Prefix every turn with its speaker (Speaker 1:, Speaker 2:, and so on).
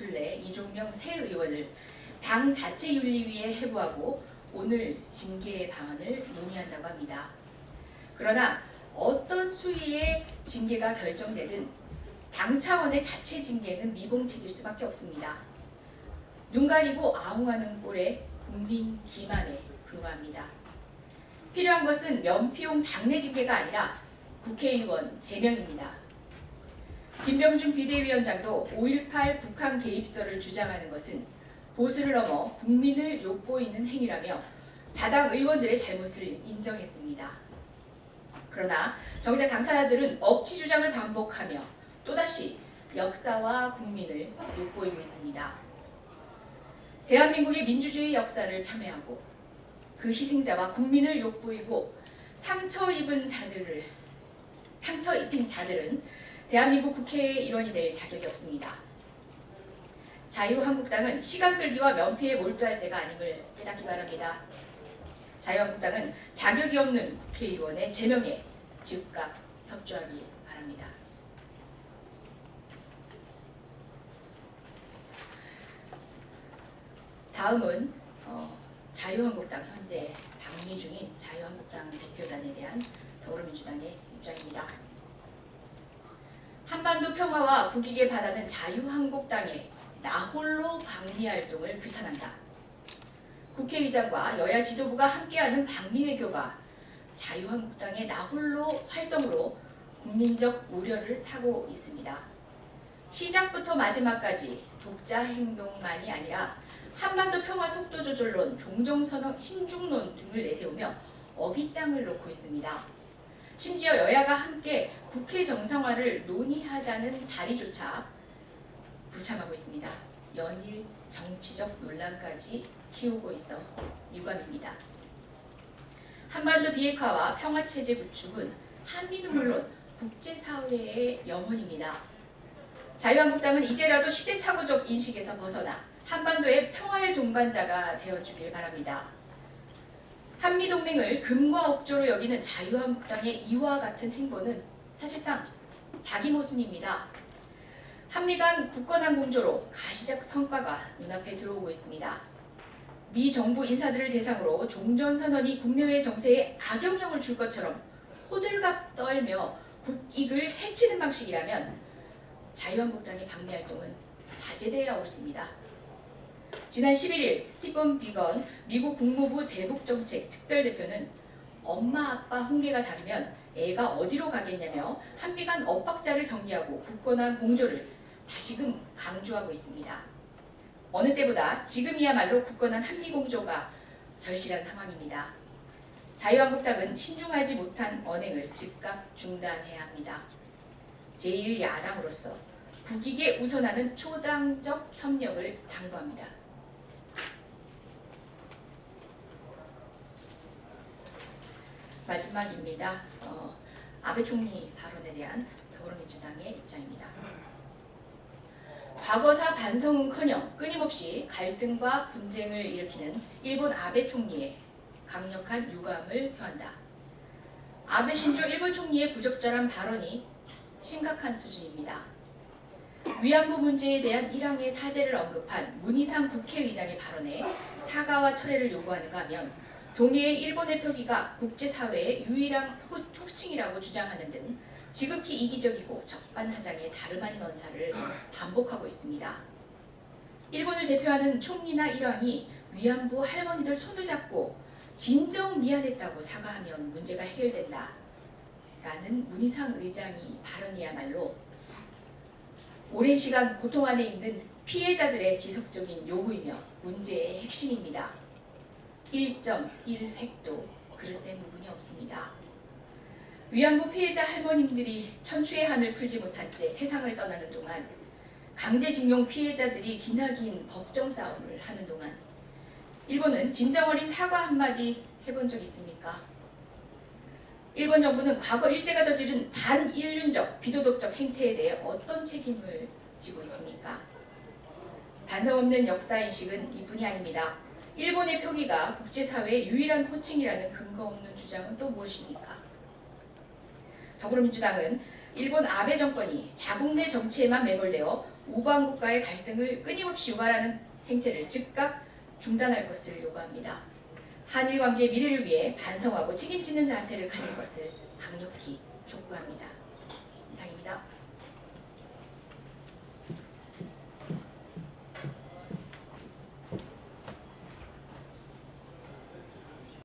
Speaker 1: 김술래, 이종명 새 의원을 당 자체윤리위에 해부하고 오늘 징계 방안을 논의한다고 합니다. 그러나 어떤 수위의 징계가 결정되든 당 차원의 자체 징계는 미봉책일 수밖에 없습니다. 눈 가리고 아웅하는 꼴에 국민 기만에 불과합니다. 필요한 것은 면피용 당내 징계가 아니라 국회의원 제명입니다. 김병준 비대위원장도 5.18 북한 개입설을 주장하는 것은 보수를 넘어 국민을 욕보이는 행위라며 자당 의원들의 잘못을 인정했습니다. 그러나 정작 당사자들은 억지 주장을 반복하며 또다시 역사와 국민을 욕보이고 있습니다. 대한민국의 민주주의 역사를 폄훼하고 그 희생자와 국민을 욕보이고 상처 입힌 자들은 대한민국 국회의 일원이 될 자격이 없습니다. 자유한국당은 시간 끌기와 면피에 몰두할 때가 아님을 깨닫기 바랍니다. 자유한국당은 자격이 없는 국회의원의 제명에 즉각 협조하기 바랍니다. 다음은 자유한국당 현재 방미 중인 자유한국당 대표단에 대한 더불어민주당의 입장입니다. 한반도 평화와 국익에 바라는 자유한국당의 나홀로 방미 활동을 규탄한다. 국회의장과 여야 지도부가 함께하는 방미 외교가 자유한국당의 나홀로 활동으로 국민적 우려를 사고 있습니다. 시작부터 마지막까지 독자 행동만이 아니라 한반도 평화 속도 조절론, 종정선언, 신중론 등을 내세우며 어깃장을 놓고 있습니다. 심지어 여야가 함께 국회 정상화를 논의하자는 자리조차 불참하고 있습니다. 연일 정치적 논란까지 키우고 있어 유감입니다. 한반도 비핵화와 평화체제 구축은 한미는 물론 국제사회의 영혼입니다. 자유한국당은 이제라도 시대착오적 인식에서 벗어나 한반도의 평화의 동반자가 되어주길 바랍니다. 한미동맹을 금과 억조로 여기는 자유한국당의 이와 같은 행보는 사실상 자기 모순입니다. 한미 간 굳건한 공조로 가시적 성과가 눈앞에 들어오고 있습니다. 미 정부 인사들을 대상으로 종전선언이 국내외 정세에 악영향을 줄 것처럼 호들갑 떨며 국익을 해치는 방식이라면 자유한국당의 방미 활동은 자제되어야 옳습니다. 지난 11일 스티븐 비건 미국 국무부 대북정책 특별대표는 엄마 아빠 훈계가 다르면 애가 어디로 가겠냐며 한미 간 엇박자를 경계하고 굳건한 공조를 다시금 강조하고 있습니다. 어느 때보다 지금이야말로 굳건한 한미 공조가 절실한 상황입니다. 자유한국당은 신중하지 못한 언행을 즉각 중단해야 합니다. 제1야당으로서 국익에 우선하는 초당적 협력을 당부합니다. 마지막입니다. 아베 총리 발언에 대한 더불어민주당의 입장입니다. 과거사 반성은커녕 끊임없이 갈등과 분쟁을 일으키는 일본 아베 총리의 강력한 유감을 표한다. 아베 신조 일본 총리의 부적절한 발언이 심각한 수준입니다. 위안부 문제에 대한 일항의 사죄를 언급한 문희상 국회의장의 발언에 사과와 철회를 요구하는가 하면 동해의 일본의 표기가 국제사회의 유일한 호칭이라고 주장하는 등 지극히 이기적이고 적반하장의 다름 아닌 언사를 반복하고 있습니다. 일본을 대표하는 총리나 일왕이 위안부 할머니들 손을 잡고 진정 미안했다고 사과하면 문제가 해결된다. 라는 문희상 의장이 발언이야말로 오랜 시간 고통 안에 있는 피해자들의 지속적인 요구이며 문제의 핵심입니다. 1.1획도 그릇된 부분이 없습니다. 위안부 피해자 할머님들이 천추의 한을 풀지 못한 채 세상을 떠나는 동안 강제징용 피해자들이 기나긴 법정 싸움을 하는 동안 일본은 진정 어린 사과 한마디 해본 적 있습니까? 일본 정부는 과거 일제가 저지른 반인륜적 비도덕적 행태에 대해 어떤 책임을 지고 있습니까? 반성 없는 역사인식은 이뿐이 아닙니다. 일본의 표기가 국제사회의 유일한 호칭이라는 근거 없는 주장은 또 무엇입니까? 더불어민주당은 일본 아베 정권이 자국 내 정치에만 매몰되어 우방국가의 갈등을 끊임없이 유발하는 행태를 즉각 중단할 것을 요구합니다. 한일 관계의 미래를 위해 반성하고 책임지는 자세를 가질 것을 강력히 촉구합니다. 이상입니다.